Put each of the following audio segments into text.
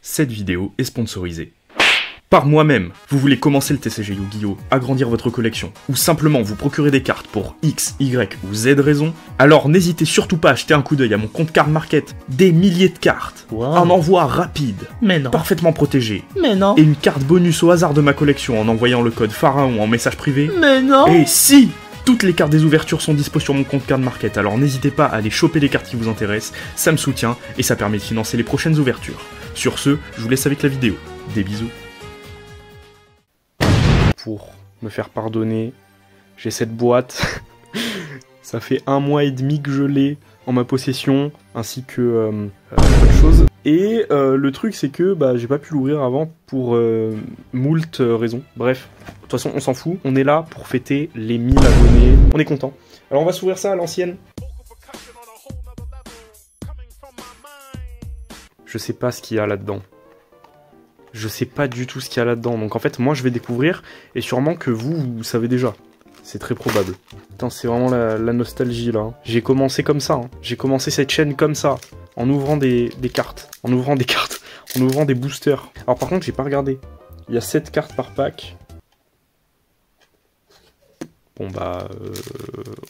Cette vidéo est sponsorisée par moi-même. Vous voulez commencer le TCG Yu-Gi-Oh!, agrandir votre collection, ou simplement vous procurer des cartes pour X, Y ou Z raison, alors n'hésitez surtout pas à jeter un coup d'œil à mon compte Card Market. Des milliers de cartes, un envoi rapide, Mais non. parfaitement protégé, Mais non. et une carte bonus au hasard de ma collection en envoyant le code Pharaon en message privé. Mais non. Et si toutes les cartes des ouvertures sont dispo sur mon compte Card Market, alors n'hésitez pas à aller choper les cartes qui vous intéressent, ça me soutient et ça permet de financer les prochaines ouvertures. Sur ce, je vous laisse avec la vidéo. Des bisous. Pour me faire pardonner, j'ai cette boîte. Ça fait 1 mois et demi que je l'ai en ma possession, ainsi que autre chose. Et le truc c'est que j'ai pas pu l'ouvrir avant pour moult raisons. Bref, de toute façon on s'en fout, on est là pour fêter les 1000 abonnés, on est content. Alors on va s'ouvrir ça à l'ancienne. Je sais pas ce qu'il y a là-dedans. Je sais pas du tout ce qu'il y a là-dedans. Donc en fait moi je vais découvrir et sûrement que vous savez déjà. C'est très probable. Putain, c'est vraiment la nostalgie là. J'ai commencé comme ça. J'ai commencé cette chaîne comme ça. En ouvrant des cartes. En ouvrant des boosters. Alors par contre j'ai pas regardé. Il y a 7 cartes par pack. Bon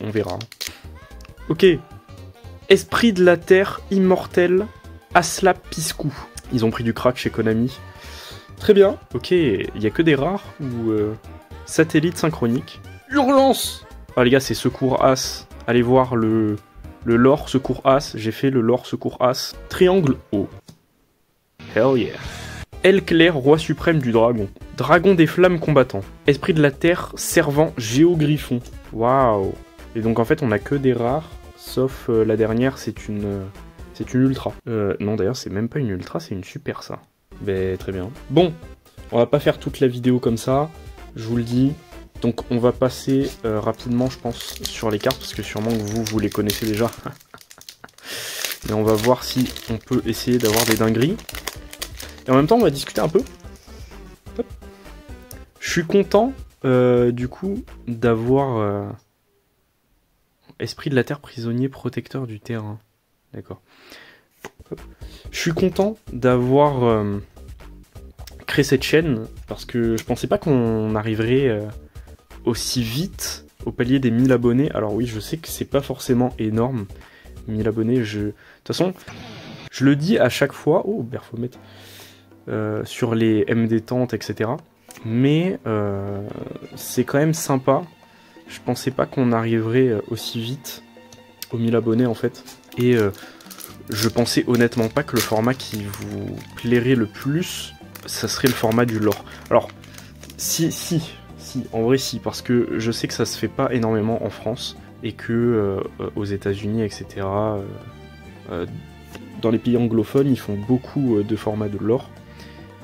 on verra. Ok. Esprit de la Terre immortel Aslap Piscou. Ils ont pris du crack chez Konami. Très bien. Ok, il y a que des rares ou satellite synchronique. Urgence. Ah les gars, c'est Secours As. Allez voir le lore Secours As. J'ai fait le lore Secours As. Triangle O. Hell yeah. El Clair, roi suprême du dragon. Dragon des flammes combattants. Esprit de la terre, servant géogriffon. Waouh. Et donc en fait, on a que des rares. Sauf la dernière, c'est une ultra. Non d'ailleurs, c'est même pas une ultra, c'est une super ça. Ben très bien. Bon, on va pas faire toute la vidéo comme ça. Je vous le dis. Donc on va passer rapidement je pense sur les cartes parce que sûrement que vous les connaissez déjà. Mais on va voir si on peut essayer d'avoir des dingueries. Et en même temps on va discuter un peu. Hop. Je suis content du coup d'avoir Esprit de la Terre prisonnier protecteur du terrain. D'accord. Je suis content d'avoir créé cette chaîne parce que je pensais pas qu'on arriverait aussi vite au palier des 1000 abonnés. Alors oui, je sais que c'est pas forcément énorme, 1000 abonnés. De toute façon, je le dis à chaque fois, oh, Berfomet, sur les MD Tentes, etc. Mais c'est quand même sympa. Je pensais pas qu'on arriverait aussi vite aux 1000 abonnés en fait. Et je pensais honnêtement pas que le format qui vous plairait le plus, ça serait le format du lore. Alors, si, en vrai si, parce que je sais que ça se fait pas énormément en France, et que aux États-Unis, etc., dans les pays anglophones, ils font beaucoup de formats de lore,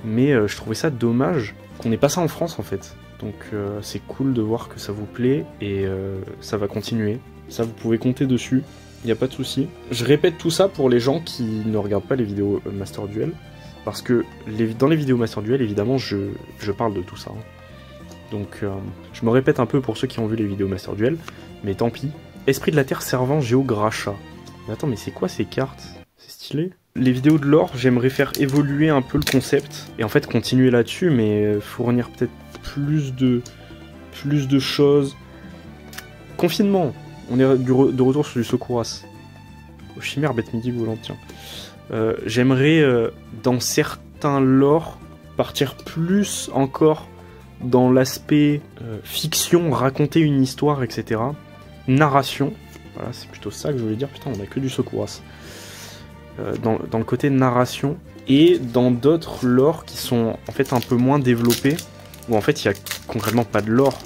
mais je trouvais ça dommage qu'on n'ait pas ça en France en fait. Donc c'est cool de voir que ça vous plaît, et ça va continuer. Ça, vous pouvez compter dessus. Il n'y a pas de souci. Je répète tout ça pour les gens qui ne regardent pas les vidéos Master Duel, parce que dans les vidéos Master Duel, évidemment, je parle de tout ça. Donc, je me répète un peu pour ceux qui ont vu les vidéos Master Duel, mais tant pis. Esprit de la Terre servant Géogracha. Mais attends, mais c'est quoi ces cartes? C'est stylé. Les vidéos de lore, j'aimerais faire évoluer un peu le concept, et en fait continuer là-dessus, mais fournir peut-être plus de choses. Confinement. On est de retour sur du Secouras. Au chimère, bête midi, volant, tiens. J'aimerais, dans certains lore, partir plus encore dans l'aspect fiction, raconter une histoire, etc. Narration. Voilà, c'est plutôt ça que je voulais dire. Putain, on a que du Secouras. Dans le côté narration. Et dans d'autres lore qui sont en fait un peu moins développés, où en fait il n'y a concrètement pas de lore.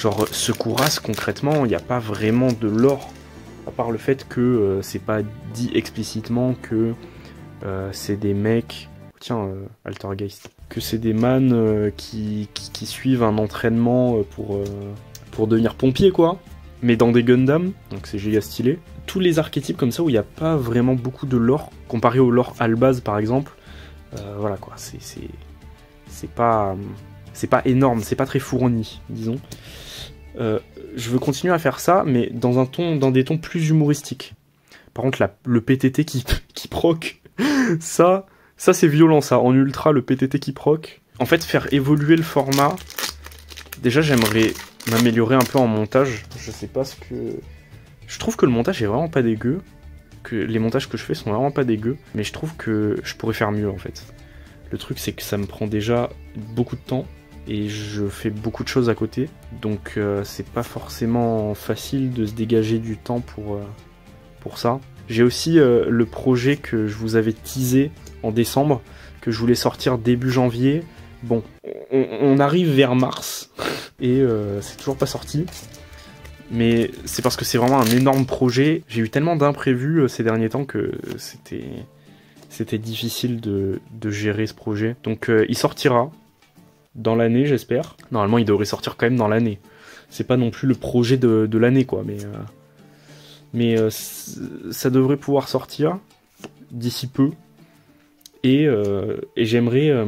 Genre, Secouras, concrètement, il n'y a pas vraiment de lore, à part le fait que c'est pas dit explicitement que c'est des mecs... Tiens, Altergeist. Que c'est des man qui suivent un entraînement pour devenir pompier, quoi. Mais dans des Gundam, donc c'est giga stylé. Tous les archétypes comme ça, où il n'y a pas vraiment beaucoup de lore, comparé au lore Albaz, par exemple, voilà, quoi, c'est pas énorme, c'est pas très fourni, disons. Je veux continuer à faire ça, mais dans des tons plus humoristiques. Par contre, le PTT qui proc, ça Ça c'est violent ça, en ultra le PTT qui proc. En fait faire évoluer le format, déjà j'aimerais m'améliorer un peu en montage. Je sais pas ce que... Je trouve que le montage est vraiment pas dégueu, que les montages que je fais sont vraiment pas dégueux, mais je trouve que je pourrais faire mieux en fait. Le truc c'est que ça me prend déjà beaucoup de temps, et je fais beaucoup de choses à côté, donc c'est pas forcément facile de se dégager du temps pour ça. J'ai aussi le projet que je vous avais teasé en décembre, que je voulais sortir début janvier. Bon, on arrive vers mars, et c'est toujours pas sorti. Mais c'est parce que c'est vraiment un énorme projet. J'ai eu tellement d'imprévus ces derniers temps que c'était difficile de gérer ce projet. Donc il sortira dans l'année, j'espère. Normalement, il devrait sortir quand même dans l'année. C'est pas non plus le projet de l'année, quoi. Mais ça devrait pouvoir sortir d'ici peu. Et j'aimerais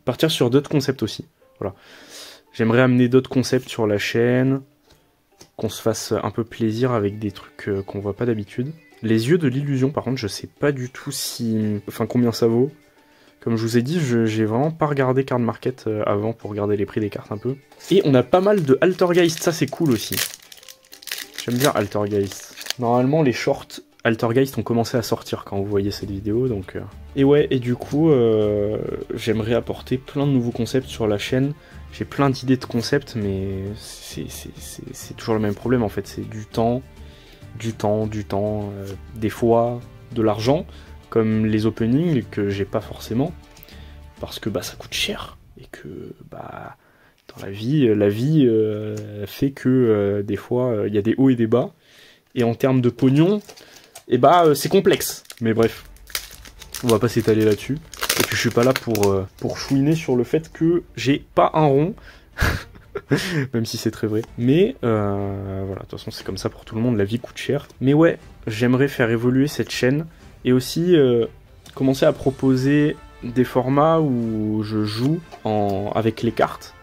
partir sur d'autres concepts aussi. Voilà. J'aimerais amener d'autres concepts sur la chaîne, qu'on se fasse un peu plaisir avec des trucs qu'on voit pas d'habitude. Les yeux de l'illusion, par contre, je sais pas du tout combien ça vaut. Comme je vous ai dit, j'ai vraiment pas regardé Card Market avant pour regarder les prix des cartes un peu. Et on a pas mal de Altergeist, ça c'est cool aussi. J'aime bien Altergeist. Normalement, les shorts Altergeist ont commencé à sortir quand vous voyez cette vidéo, donc... Et ouais, et du coup, j'aimerais apporter plein de nouveaux concepts sur la chaîne. J'ai plein d'idées de concepts, mais c'est toujours le même problème en fait. C'est du temps, des fois de l'argent, comme les openings que j'ai pas forcément, parce que bah ça coûte cher, et que bah dans la vie fait que des fois il y a des hauts et des bas, et en termes de pognon, et bah c'est complexe. Mais bref, on va pas s'étaler là-dessus. Et puis je suis pas là pour chouiner sur le fait que j'ai pas un rond, même si c'est très vrai. Mais voilà, de toute façon c'est comme ça pour tout le monde, la vie coûte cher. Mais ouais, j'aimerais faire évoluer cette chaîne, et aussi commencer à proposer des formats où je joue avec les cartes,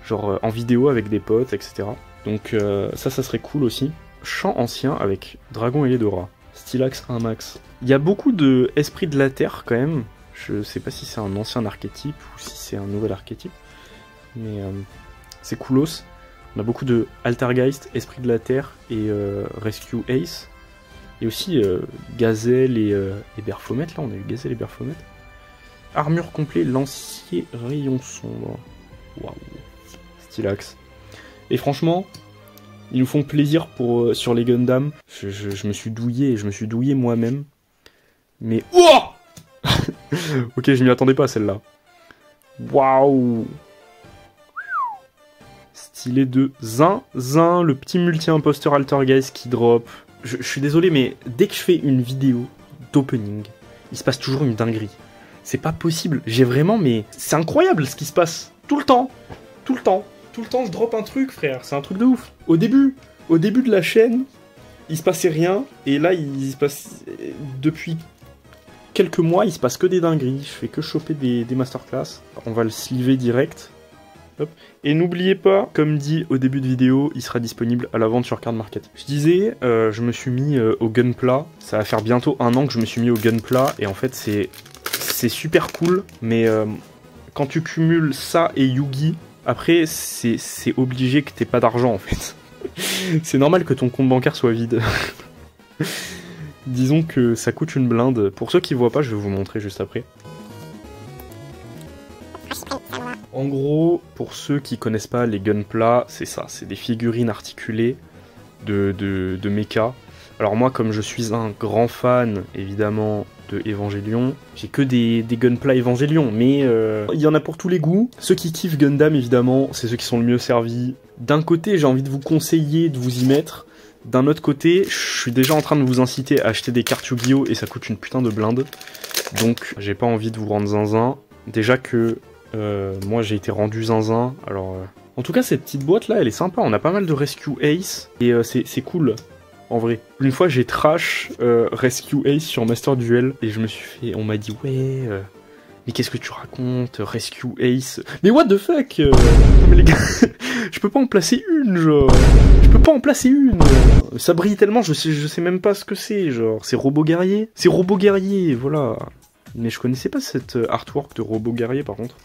genre en vidéo avec des potes, etc. Donc ça serait cool aussi. Chant ancien avec Dragon et Eledora, Stylax 1 max. Il y a beaucoup de Esprit de la Terre quand même. Je sais pas si c'est un ancien archétype ou si c'est un nouvel archétype, mais c'est coolos. On a beaucoup de Altergeist, Esprit de la Terre et Rescue Ace. Et aussi Gazelle et Baphomet, là on a eu Gazelle et Baphomet. Armure complet, lancier, rayon sombre. Waouh. Stylax. Et franchement, ils nous font plaisir sur les Gundam. Je me suis douillé moi-même. Mais... Oh ok, je m'y attendais pas celle-là. Waouh. Stylé de zinzin, le petit multi-imposteur Altergeist qui drop. Je suis désolé, mais dès que je fais une vidéo d'opening, il se passe toujours une dinguerie. C'est pas possible, j'ai vraiment, mais c'est incroyable ce qui se passe. Tout le temps, je drop un truc, frère, c'est un truc de ouf. Au début de la chaîne, il se passait rien, et là, il se passe... Depuis quelques mois, il se passe que des dingueries, je fais que choper des masterclass. On va le sliver direct. Hop. Et n'oubliez pas, comme dit au début de vidéo, il sera disponible à la vente sur Card Market. Je disais, je me suis mis au Gunpla, ça va faire bientôt 1 an que je me suis mis au Gunpla, et en fait c'est super cool, mais quand tu cumules ça et Yugi, après c'est obligé que t'aies pas d'argent en fait. C'est normal que ton compte bancaire soit vide. Disons que ça coûte une blinde. Pour ceux qui voient pas, je vais vous montrer juste après. En gros, pour ceux qui connaissent pas les Gunpla, c'est ça, c'est des figurines articulées de mecha. Alors moi, comme je suis un grand fan, évidemment, de Evangelion, j'ai que des Gunpla Evangelion, mais il y en a pour tous les goûts. Ceux qui kiffent Gundam, évidemment, c'est ceux qui sont le mieux servis. D'un côté, j'ai envie de vous conseiller de vous y mettre. D'un autre côté, je suis déjà en train de vous inciter à acheter des cartes Yu-Gi-Oh! Et ça coûte une putain de blinde. Donc, j'ai pas envie de vous rendre zinzin. Déjà que moi, j'ai été rendu zinzin. Alors, en tout cas, cette petite boîte-là, elle est sympa. On a pas mal de Rescue Ace. Et c'est cool, en vrai. Une fois, j'ai trash Rescue Ace sur Master Duel. Et je me suis fait... On m'a dit, ouais... mais qu'est-ce que tu racontes, Rescue Ace? Mais what the fuck? Mais les gars, je peux pas en placer une, genre. Je peux pas en placer une. Ça brille tellement, je sais même pas ce que c'est, genre. C'est robot guerrier? C'est robot guerrier, voilà. mais je connaissais pas cette artwork de robot guerrier par contre.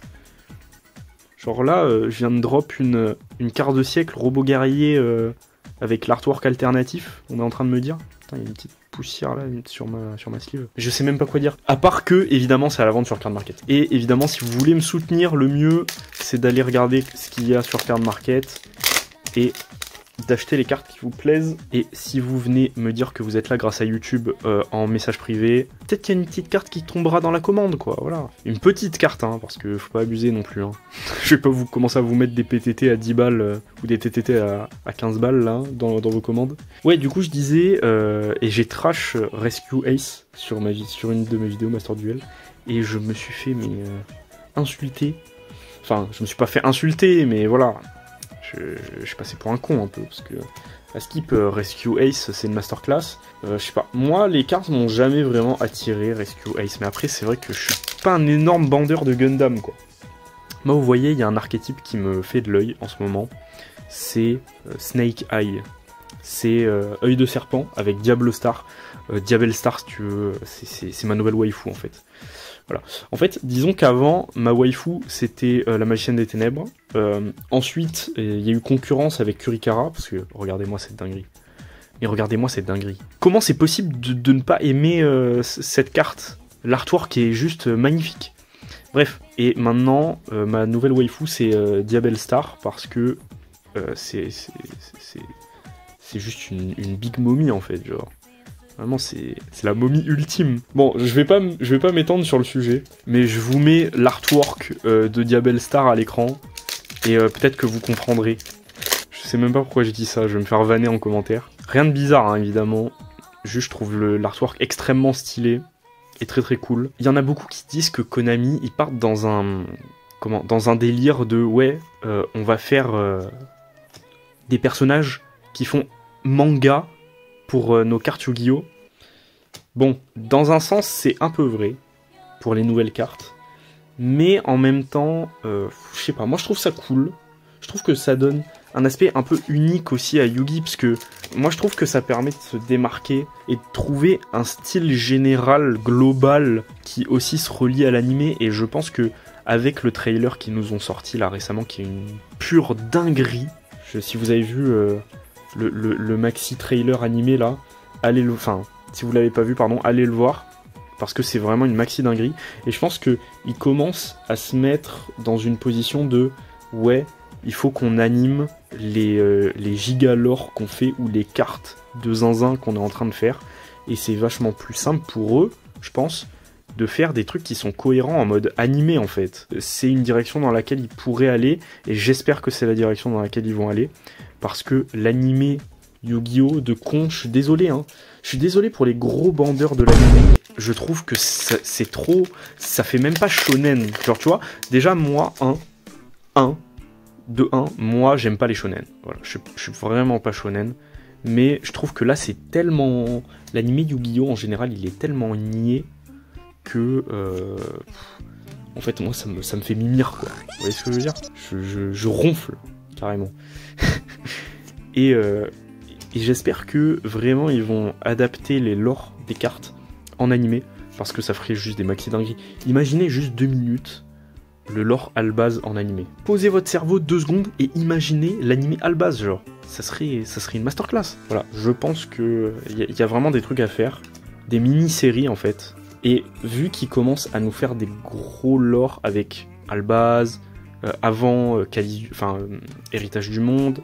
Genre là, je viens de drop une carte de siècle robot guerrier avec l'artwork alternatif, on est en train de me dire. Putain, il y a une petite poussière là sur ma sleeve. Je sais même pas quoi dire. À part que, évidemment, c'est à la vente sur Card Market. Et évidemment, si vous voulez me soutenir, le mieux, c'est d'aller regarder ce qu'il y a sur Card Market et d'acheter les cartes qui vous plaisent. Et si vous venez me dire que vous êtes là grâce à YouTube en message privé, peut-être qu'il y a une petite carte qui tombera dans la commande, quoi, voilà. Une petite carte, hein, parce que faut pas abuser non plus, hein. Je vais pas vous commencer à vous mettre des PTT à 10 balles ou des TTT à 15 balles, là, dans vos commandes. Ouais, du coup, je disais, et j'ai trash Rescue Ace sur une de mes vidéos Master Duel, et je me suis fait, insulter. Enfin, je me suis pas fait insulter, mais voilà. Je suis passé pour un con un peu, parce que à skip Rescue Ace, c'est une masterclass. Je sais pas, moi les cartes m'ont jamais vraiment attiré Rescue Ace, mais après c'est vrai que je suis pas un énorme bandeur de Gundam quoi. Moi vous voyez, il y a un archétype qui me fait de l'œil en ce moment, c'est Snake Eye. C'est œil de serpent avec Diablo Star. Diabel Star si tu veux, c'est ma nouvelle waifu en fait. Voilà. En fait, disons qu'avant, ma waifu, c'était la magicienne des ténèbres. Ensuite, il y a eu concurrence avec Kurikara, parce que regardez-moi cette dinguerie. Mais regardez-moi cette dinguerie. Comment c'est possible de ne pas aimer cette carte? L'artwork est juste magnifique. Bref, et maintenant, ma nouvelle waifu, c'est Diabel Star, parce que c'est juste une big mommy en fait, genre. Vraiment, c'est la momie ultime. Bon, je vais pas m'étendre sur le sujet, mais je vous mets l'artwork de Diabel Star à l'écran, et peut-être que vous comprendrez. Je sais même pas pourquoi je dis ça, je vais me faire vanner en commentaire. Rien de bizarre, hein, évidemment. Juste, je trouve l'artwork extrêmement stylé, et très très cool. Il y en a beaucoup qui disent que Konami, ils partent dans un délire de, ouais, on va faire des personnages qui font manga, pour nos cartes Yu-Gi-Oh! Bon, dans un sens, c'est un peu vrai pour les nouvelles cartes, mais en même temps, je sais pas, moi je trouve ça cool. Je trouve que ça donne un aspect un peu unique aussi à Yu-Gi, parce que moi je trouve que ça permet de se démarquer et de trouver un style général, global, qui aussi se relie à l'animé, et je pense que avec le trailer qu'ils nous ont sorti là récemment, qui est une pure dinguerie, si vous avez vu... Le maxi trailer animé là, si vous l'avez pas vu, pardon, allez le voir, parce que c'est vraiment une maxi dinguerie, et je pense que il commence à se mettre dans une position de, ouais, il faut qu'on anime les gigalores qu'on fait, ou les cartes de zinzin qu'on est en train de faire, et c'est vachement plus simple pour eux, je pense, de faire des trucs qui sont cohérents en mode animé en fait. C'est une direction dans laquelle ils pourraient aller, et j'espère que c'est la direction dans laquelle ils vont aller, parce que l'animé Yu-Gi-Oh! De con, je suis désolé, hein. Je suis désolé pour les gros bandeurs de l'animé. Je trouve que c'est trop... Ça fait même pas shonen. Genre, tu vois, déjà, moi, moi, j'aime pas les shonen. Voilà, je suis vraiment pas shonen. Mais je trouve que là, c'est tellement... L'animé Yu-Gi-Oh! En général, il est tellement niais que... En fait, moi, ça me fait mimir, quoi. Vous voyez ce que je veux dire? Je ronfle, carrément. Et j'espère que vraiment ils vont adapter les lores des cartes en animé, parce que ça ferait juste des maxi dingueries. Imaginez juste 2 minutes le lore Albaz en animé. Posez votre cerveau 2 secondes et imaginez l'animé Albaz, genre. Ça serait une masterclass. Voilà, je pense que y a vraiment des trucs à faire, des mini-séries en fait. Et vu qu'ils commencent à nous faire des gros lores avec Albaz, avant Héritage du Monde,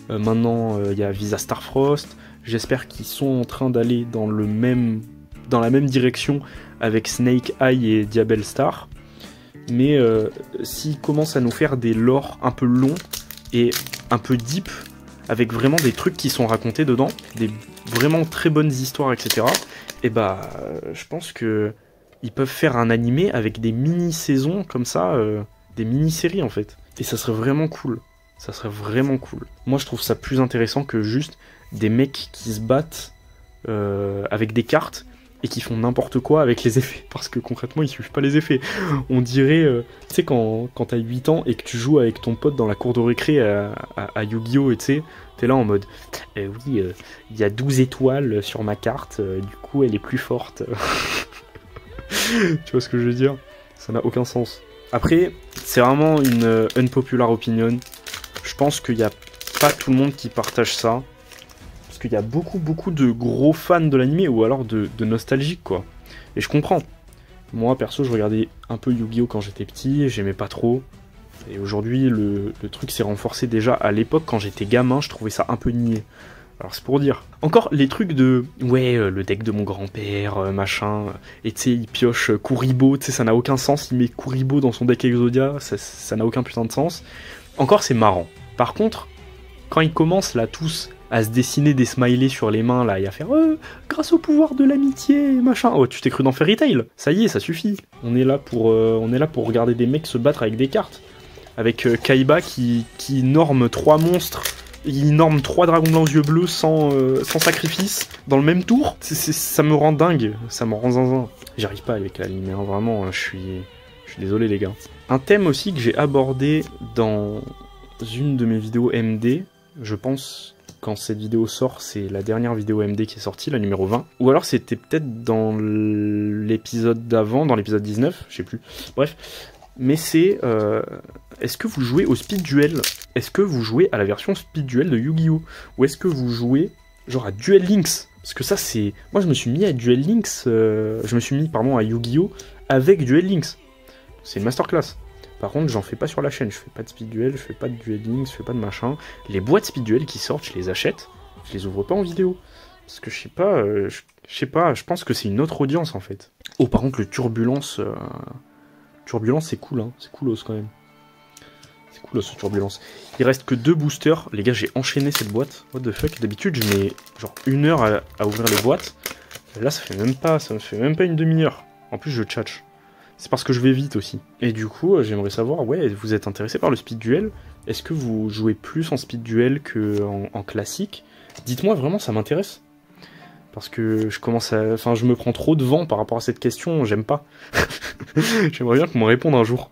maintenant il y a Visa Starfrost, j'espère qu'ils sont en train d'aller dans la même direction avec Snake Eye et Diabel Star, mais s'ils commencent à nous faire des lores un peu longs et un peu deep, avec vraiment des trucs qui sont racontés dedans, des vraiment très bonnes histoires, etc., et je pense que ils peuvent faire un animé avec des mini-saisons comme ça, des mini-séries en fait. Et ça serait vraiment cool. Ça serait vraiment cool. Moi je trouve ça plus intéressant que juste des mecs qui se battent avec des cartes et qui font n'importe quoi avec les effets. Parce que concrètement ils suivent pas les effets. On dirait, tu sais quand t'as 8 ans et que tu joues avec ton pote dans la cour de récré à Yu-Gi-Oh! Et tu sais, t'es là en mode oui, il y a 12 étoiles sur ma carte, du coup elle est plus forte. Tu vois ce que je veux dire? Ça n'a aucun sens. Après, c'est vraiment une unpopular opinion. Je pense qu'il n'y a pas tout le monde qui partage ça. Parce qu'il y a beaucoup de gros fans de l'anime ou alors de nostalgiques, quoi. Et je comprends. Moi, perso, je regardais un peu Yu-Gi-Oh! Quand j'étais petit, j'aimais pas trop. Et aujourd'hui, le truc s'est renforcé déjà. À l'époque, quand j'étais gamin, je trouvais ça un peu niais. Alors c'est pour dire. Encore les trucs de... Ouais, le deck de mon grand-père, machin. Et tu sais, il pioche Kuribo, tu sais, ça n'a aucun sens. Il met Kuribo dans son deck Exodia, ça n'a aucun putain de sens. Encore, c'est marrant. Par contre, quand ils commencent là tous à se dessiner des smileys sur les mains là et à faire grâce au pouvoir de l'amitié, machin. Oh, tu t'es cru dans Fairy Tail? Ça y est, ça suffit. On est là pour regarder des mecs se battre avec des cartes. Avec Kaiba qui norme 3 monstres. Il norme 3 dragons blancs aux yeux bleus sans sacrifice dans le même tour. Ça me rend dingue, ça me rend zinzin. J'arrive pas avec l'anime, hein, vraiment, je suis désolé les gars. Un thème aussi que j'ai abordé dans une de mes vidéos MD, je pense quand cette vidéo sort, c'est la dernière vidéo MD qui est sortie, la numéro 20. Ou alors c'était peut-être dans l'épisode d'avant, dans l'épisode 19, je sais plus. Bref, mais c'est... est-ce que vous jouez au speed duel? Est-ce que vous jouez à la version speed duel de Yu-Gi-Oh? Ou est-ce que vous jouez genre à Duel Links? Parce que ça c'est... Moi je me suis mis à Duel Links... Je me suis mis, pardon, à Yu-Gi-Oh! Avec Duel Links. C'est une masterclass. Par contre, j'en fais pas sur la chaîne. Je fais pas de speed duel, je fais pas de Duel Links, je fais pas de machin. Les boîtes speed duel qui sortent, je les achète. Je les ouvre pas en vidéo. Parce que je sais pas, je pense que c'est une autre audience en fait. Oh, par contre, le Turbulence... Turbulence, c'est cool, hein. C'est coolos quand même. C'est coolos, ce Turbulence. Il reste que 2 boosters. Les gars, j'ai enchaîné cette boîte. What the fuck? D'habitude, je mets genre 1 heure à ouvrir les boîtes. Là, ça me fait même pas une demi-heure. En plus, je tchatche. C'est parce que je vais vite aussi. Et du coup, j'aimerais savoir, ouais, vous êtes intéressé par le speed duel? Est-ce que vous jouez plus en speed duel qu'en classique? Dites-moi, vraiment, ça m'intéresse. Parce que je commence à... Enfin, je me prends trop de vent par rapport à cette question, j'aime pas. J'aimerais bien qu'on me réponde un jour.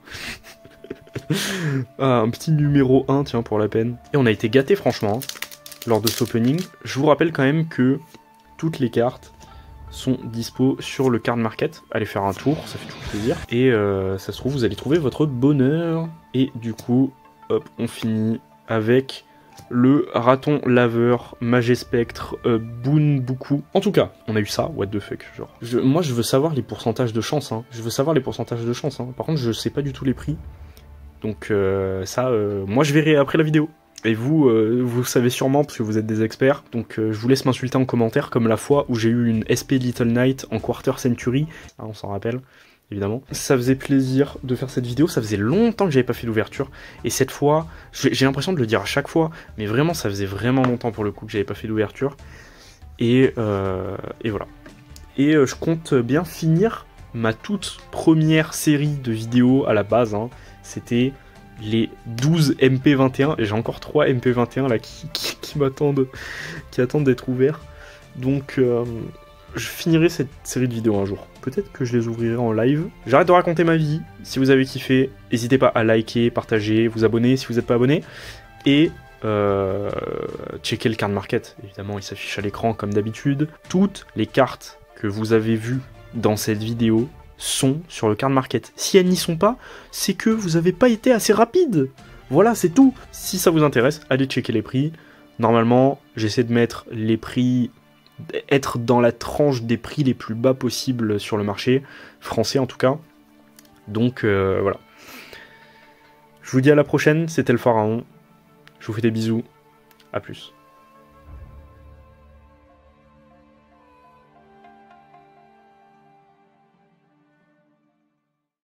Ah, un petit numéro 1, tiens, pour la peine. Et on a été gâtés, franchement, lors de cet opening. Je vous rappelle quand même que toutes les cartes sont dispo sur le card market. Allez faire un tour, ça fait toujours plaisir. Et ça se trouve, vous allez trouver votre bonheur. Et du coup, hop, on finit avec... le raton laveur, Magespectre, Bunbuku. En tout cas, on a eu ça, what the fuck, genre. Moi, je veux savoir les pourcentages de chance, hein. Je veux savoir les pourcentages de chance, hein. Par contre, je sais pas du tout les prix. Donc moi, je verrai après la vidéo. Et vous, vous savez sûrement, parce que vous êtes des experts. Donc je vous laisse m'insulter en commentaire, comme la fois où j'ai eu une SP Little Knight en Quarter Century. Ah, on s'en rappelle. Évidemment. Ça faisait plaisir de faire cette vidéo, ça faisait longtemps que j'avais pas fait d'ouverture, et cette fois, j'ai l'impression de le dire à chaque fois, mais vraiment ça faisait vraiment longtemps pour le coup que j'avais pas fait d'ouverture, et voilà. Et je compte bien finir ma toute première série de vidéos à la base, hein. C'était les 12 MP21, et j'ai encore 3 MP21 là qui m'attendent, qui attendent d'être ouverts, donc... je finirai cette série de vidéos un jour. Peut-être que je les ouvrirai en live. J'arrête de raconter ma vie. Si vous avez kiffé, n'hésitez pas à liker, partager, vous abonner si vous n'êtes pas abonné. Et checker le card market. Évidemment, il s'affiche à l'écran comme d'habitude. Toutes les cartes que vous avez vues dans cette vidéo sont sur le card market. Si elles n'y sont pas, c'est que vous n'avez pas été assez rapide. Voilà, c'est tout. Si ça vous intéresse, allez checker les prix. Normalement, j'essaie de mettre les prix... être dans la tranche des prix les plus bas possibles sur le marché, français en tout cas. Donc voilà. Je vous dis à la prochaine, c'était le Pharaon. Je vous fais des bisous, à plus.